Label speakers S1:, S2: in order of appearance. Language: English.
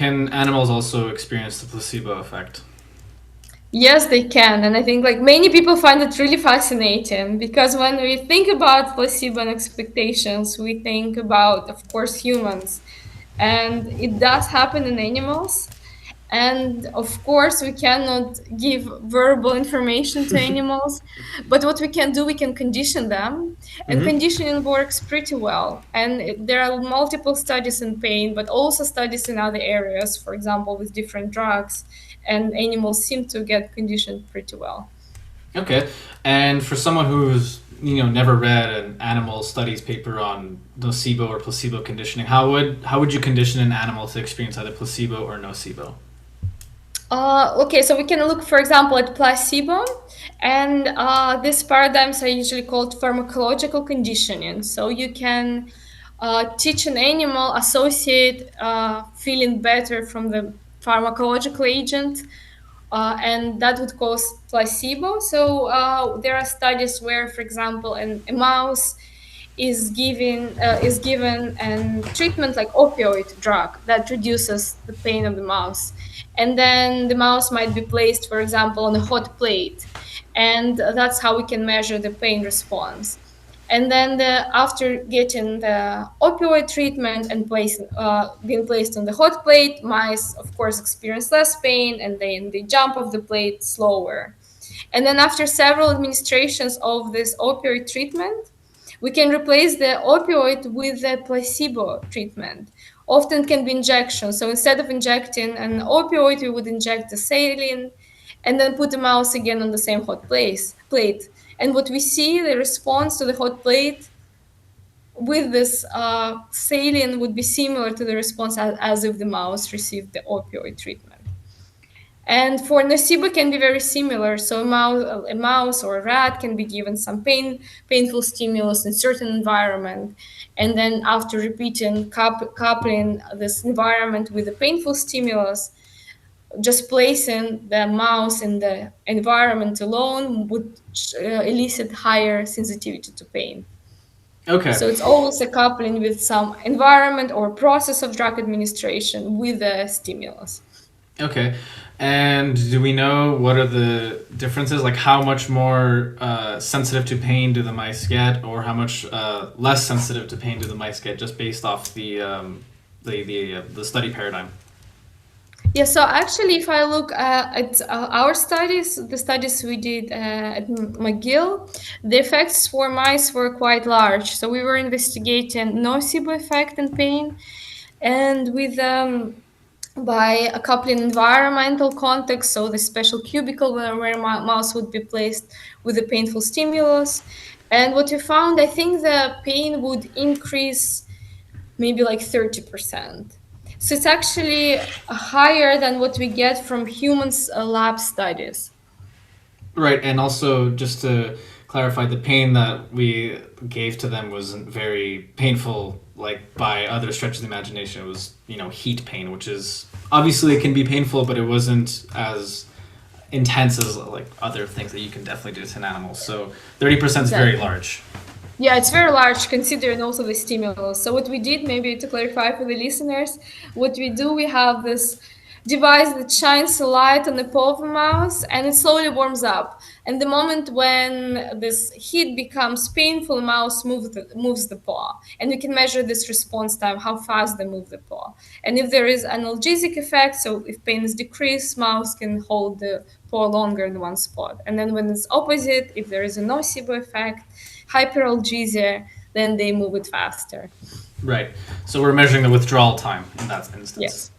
S1: can animals also experience the placebo effect?
S2: Yes, they can. And I think like many people find it really fascinating because when we think about placebo and expectations, we think about, of course, humans. And it does happen in animals. And of course, we cannot give verbal information to animals, but what we can do, we can condition them. And
S1: Mm-hmm.
S2: conditioning works pretty well. And there are multiple studies in pain, but also studies in other areas, for example, with different drugs. And animals seem to get conditioned pretty well.
S1: Okay. And for someone who's never read an animal studies paper on nocebo or placebo conditioning, how would you condition an animal to experience either placebo or nocebo?
S2: Okay, so we can look, for example, at placebo, and these paradigms are usually called pharmacological conditioning. So you can teach an animal associate feeling better from the pharmacological agent, and that would cause placebo. So there are studies where, for example, a mouse is given an treatment like opioid drug that reduces the pain of the mouse, and then the mouse might be placed, for example, on a hot plate, and that's how we can measure the pain response. And then after getting the opioid treatment and being placed on the hot plate, mice, of course, experience less pain, and then they jump off the plate slower. And then after several administrations of this opioid treatment, we can replace the opioid with the placebo treatment. Often can be injection. So instead of injecting an opioid, we would inject the saline and then put the mouse again on the same plate. And what we see, the response to the hot plate with this saline would be similar to the response as if the mouse received the opioid treatment. And for nocebo can be very similar. So a mouse or a rat can be given some painful stimulus in certain environment, and then after repeating coupling this environment with the painful stimulus, just placing the mouse in the environment alone would elicit higher sensitivity to pain.
S1: Okay.
S2: So it's always a coupling with some environment or process of drug administration with the stimulus.
S1: Okay. And do we know what are the differences? Like how much more sensitive to pain do the mice get, or how much less sensitive to pain do the mice get, just based off the study paradigm?
S2: Yeah, so actually, if I look at our studies, the studies we did at McGill, the effects for mice were quite large. So we were investigating nocebo effect and pain, and with by a coupling environmental context, so the special cubicle where mouse would be placed with the painful stimulus. And what we found, I think the pain would increase maybe like 30%. So it's actually higher than what we get from humans lab studies.
S1: Right, and also just to clarify, the pain that we gave to them wasn't very painful, like by other stretch of the imagination. It was, heat pain, which is obviously it can be painful, but it wasn't as intense as like other things that you can definitely do to an animal. So 30% is very
S2: Exactly.
S1: large.
S2: Yeah, it's very large considering also the stimulus. So what we did, maybe to clarify for the listeners, what we do, we have this device that shines a light on the paw of a mouse and it slowly warms up. And the moment when this heat becomes painful, the mouse moves the paw. And we can measure this response time, how fast they move the paw. And if there is analgesic effect, so if pain is decreased, mouse can hold the paw longer in one spot. And then when it's opposite, if there is a nocebo effect, hyperalgesia, then they move it faster.
S1: Right. So we're measuring the withdrawal time in that instance.
S2: Yes.